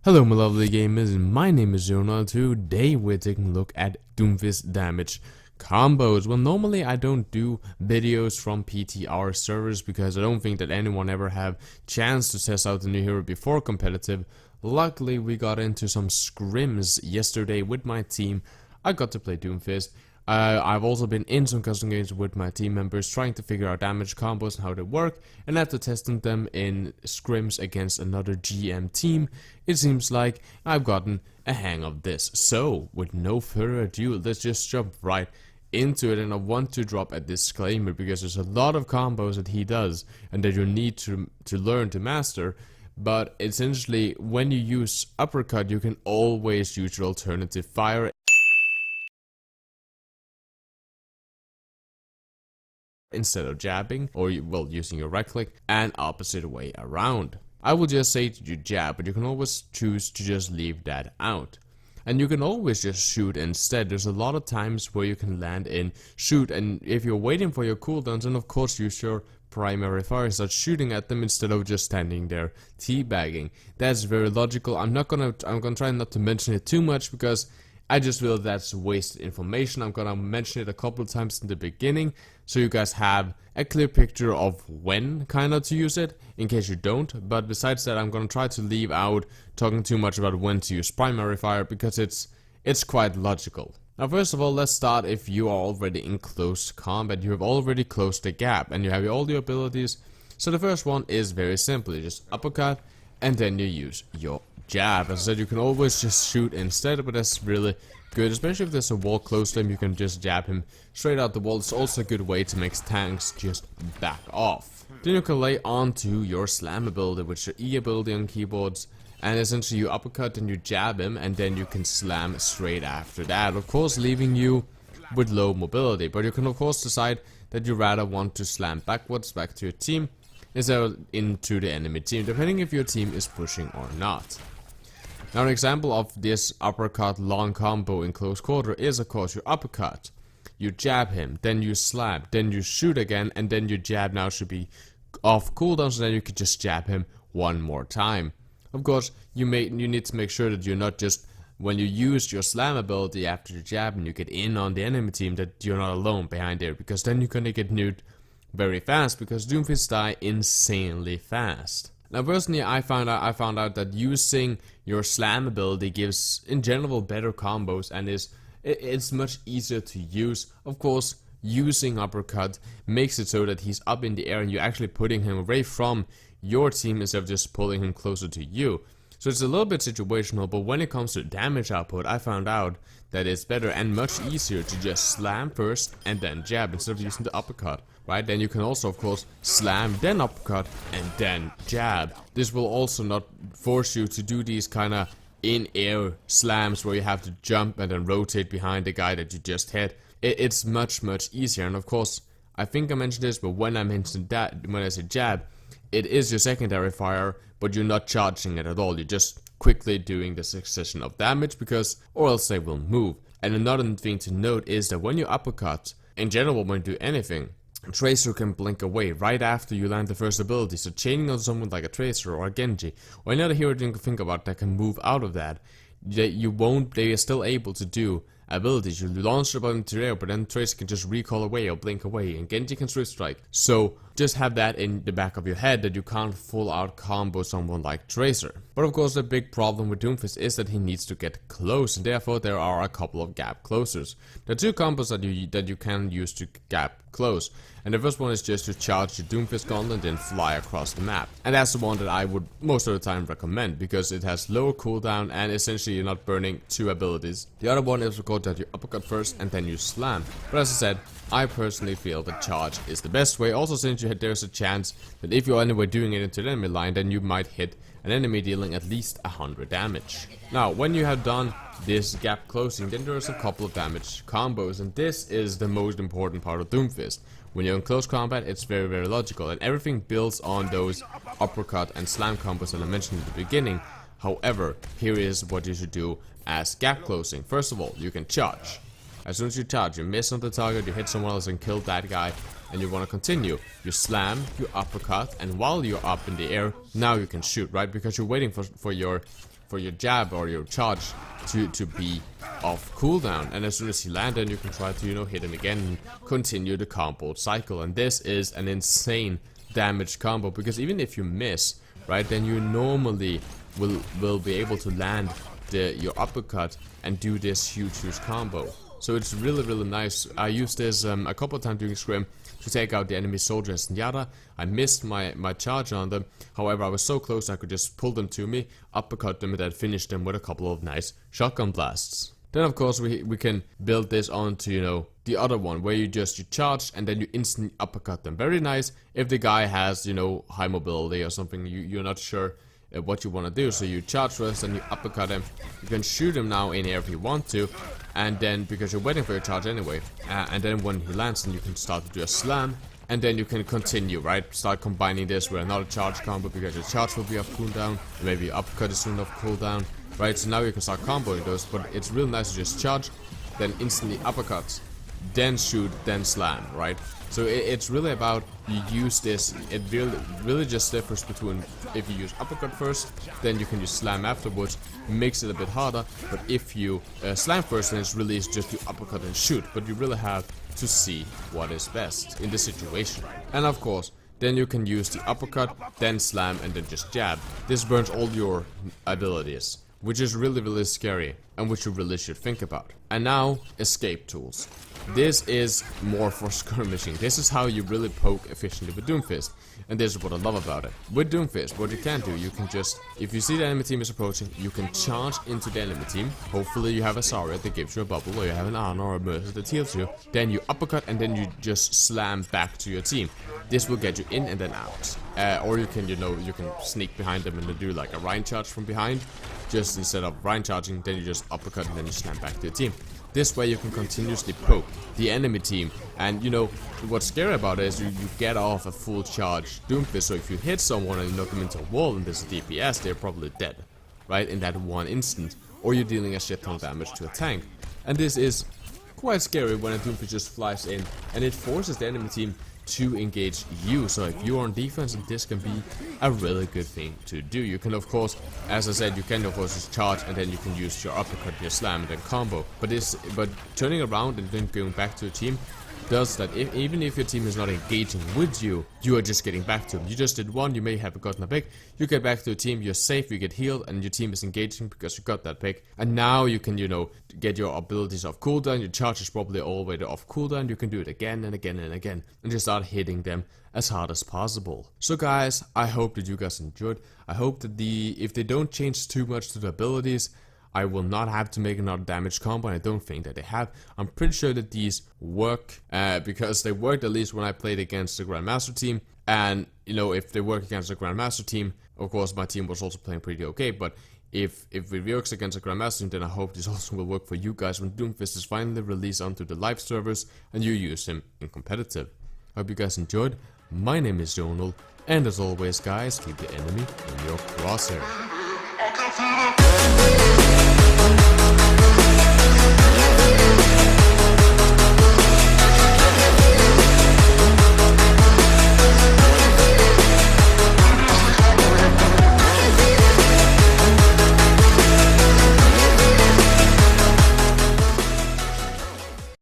Hello my lovely gamers, my name is Jonal. Today we're taking a look at Doomfist damage combos. Well, normally I don't do videos from PTR servers because I don't think that anyone ever have chance to test out the new hero before competitive. Luckily we got into some scrims yesterday with my team. I got to play Doomfist. I've also been in some custom games with my team members trying to figure out damage combos and how they work, and after testing them in scrims against another GM team, it seems like I've gotten a hang of this. So, with no further ado, let's just jump right into it. And I want to drop a disclaimer because there's a lot of combos that he does and that you need to learn to master. But essentially, when you use uppercut, you can always use your alternative fire instead of jabbing, or using your right click, and opposite way around. I will just say to you jab, but you can always choose to just leave that out. And you can always just shoot instead. There's a lot of times where you can land in shoot, and if you're waiting for your cooldowns, then of course use your primary fire, start shooting at them instead of just standing there teabagging. That's very logical. I'm gonna try not to mention it too much because I just feel that's wasted information. I'm gonna mention it a couple of times in the beginning so you guys have a clear picture of when kinda to use it, in case you don't. But besides that, I'm gonna try to leave out talking too much about when to use primary fire because it's quite logical. Now first of all, let's start if you are already in close combat. You have already closed the gap and you have all your abilities. So the first one is very simple. You just uppercut and then you use your jab. As I said, you can always just shoot instead, but that's really good, especially if there's a wall close to him. You can just jab him straight out the wall. It's also a good way to make tanks just back off. Then you can lay onto your slam ability, which is your E ability on keyboards, and essentially you uppercut and you jab him, and then you can slam straight after that, of course leaving you with low mobility. But you can of course decide that you rather want to slam backwards back to your team instead of into the enemy team, depending if your team is pushing or not. Now an example of this uppercut long combo in close quarter is of course your uppercut. You jab him, then you slam, then you shoot again, and then your jab now should be off cooldown, so then you can just jab him one more time. Of course, you need to make sure that you're not just, when you use your slam ability after the jab and you get in on the enemy team, that you're not alone behind there, because then you're gonna get nuked very fast, because Doomfist die insanely fast. Now personally, I found out that using your slam ability gives in general better combos and it's much easier to use. Of course, using uppercut makes it so that he's up in the air and you're actually putting him away from your team instead of just pulling him closer to you. So it's a little bit situational, but when it comes to damage output, I found out that it's better and much easier to just slam first and then jab instead of using the uppercut, right? Then you can also of course slam, then uppercut, and then jab. This will also not force you to do these kind of in-air slams where you have to jump and then rotate behind the guy that you just hit. It's much easier. And of course, I think I mentioned this, but when I mentioned that, when I said jab, it is your secondary fire, but you're not charging it at all. You're just quickly doing the succession of damage, because or else they will move. And another thing to note is that when you uppercut, in general when you do anything, Tracer can blink away right after you land the first ability. So chaining on someone like a Tracer or a Genji or another hero you can think about that can move out of that, they are still able to do abilities. You launch the button into the air, but then Tracer can just recall away or blink away, and Genji can switch strike. So just have that in the back of your head, that you can't full out combo someone like Tracer. But of course the big problem with Doomfist is that he needs to get close, and therefore there are a couple of gap closers. There are two combos that you can use to gap close, and the first one is just to charge your Doomfist gauntlet and then fly across the map. And that's the one that I would most of the time recommend, because it has lower cooldown and essentially you're not burning two abilities. The other one is of course that you uppercut first and then you slam. But as I said, I personally feel that charge is the best way, also since there's a chance that if you're anyway doing it into the enemy line, then you might hit an enemy dealing at least 100 damage. Now, when you have done this gap closing, then there's a couple of damage combos, and this is the most important part of Doomfist. When you're in close combat, it's very logical, and everything builds on those uppercut and slam combos that I mentioned at the beginning. However, here is what you should do as gap closing. First of all, you can charge. As soon as you charge, you miss on the target, you hit someone else and kill that guy, and you want to continue. You slam, you uppercut, and while you're up in the air, now you can shoot, right? Because you're waiting for for your jab or your charge to be off cooldown, and as soon as he lands, then you can try to, you know, hit him again and continue the combo cycle. And this is an insane damage combo, because even if you miss, right, then you normally will be able to land your uppercut and do this huge combo. So it's really nice. I used this a couple of times during Scrim to take out the enemy soldiers and Yara. I missed my charge on them. However, I was so close I could just pull them to me, uppercut them, and then finish them with a couple of nice shotgun blasts. Then of course we can build this onto, you know, the other one where you charge and then you instantly uppercut them. Very nice if the guy has, you know, high mobility or something, you're not sure what you want to do. So you charge first and you uppercut him. You can shoot him now in air if you want to, and then because you're waiting for your charge anyway, and then when he lands, then you can start to do a slam, and then you can continue, right? Start combining this with another charge combo, because your charge will be off cooldown, maybe your uppercut is soon off cooldown, right? So now you can start comboing those, but it's real nice to just charge, then instantly uppercut, then shoot, then slam, right? So it's really about you use this. It really just differs between if you use uppercut first, then you can use slam afterwards. Makes it a bit harder. But if you slam first, then it's really just to uppercut and shoot. But you really have to see what is best in the situation. And of course, then you can use the uppercut, then slam, and then just jab. This burns all your abilities, which is really scary and which you really should think about. And now, escape tools. This is more for skirmishing. This is how you really poke efficiently with Doomfist. And this is what I love about it. With Doomfist, what you can do, you can just, if you see the enemy team is approaching, you can charge into the enemy team. Hopefully you have a Zarya that gives you a bubble, or you have an Ana or a Mercer that heals you. Then you uppercut and then you just slam back to your team. This will get you in and then out. Or you can, you know, you can sneak behind them and do like a Rhine charge from behind. Just instead of Rhine charging, then you just uppercut and then you slam back to your team. This way you can continuously poke the enemy team, and you know what's scary about it is you get off a full charge Doomfist, so if you hit someone and you knock them into a wall and there's a DPS, they're probably dead, right, in that one instant, or you're dealing a shit ton of damage to a tank. And this is quite scary when a Doomfist just flies in, and it forces the enemy team to engage you. So if you're on defense, this can be a really good thing to do. You can of course, as I said, you can of course just charge and then you can use your uppercut, your slam, and then combo. But turning around and then going back to a team does that. Even if your team is not engaging with you, you are just getting back to them. You just did one, you may have gotten a pick, you get back to the team, you're safe, you get healed, and your team is engaging because you got that pick. And now you can, you know, get your abilities off cooldown, your charge is probably all the way off cooldown, you can do it again and again and again, and just start hitting them as hard as possible. So guys, I hope that you guys enjoyed. I hope that if they don't change too much to the abilities, I will not have to make another damage combo, and I don't think that they have. I'm pretty sure that these work, because they worked at least when I played against the Grandmaster team. And, you know, if they work against the Grandmaster team, of course my team was also playing pretty okay, but if it works against the Grandmaster team, then I hope this also will work for you guys when Doomfist is finally released onto the live servers and you use him in competitive. I hope you guys enjoyed. My name is Jonal, and as always guys, keep the enemy in your crosshair.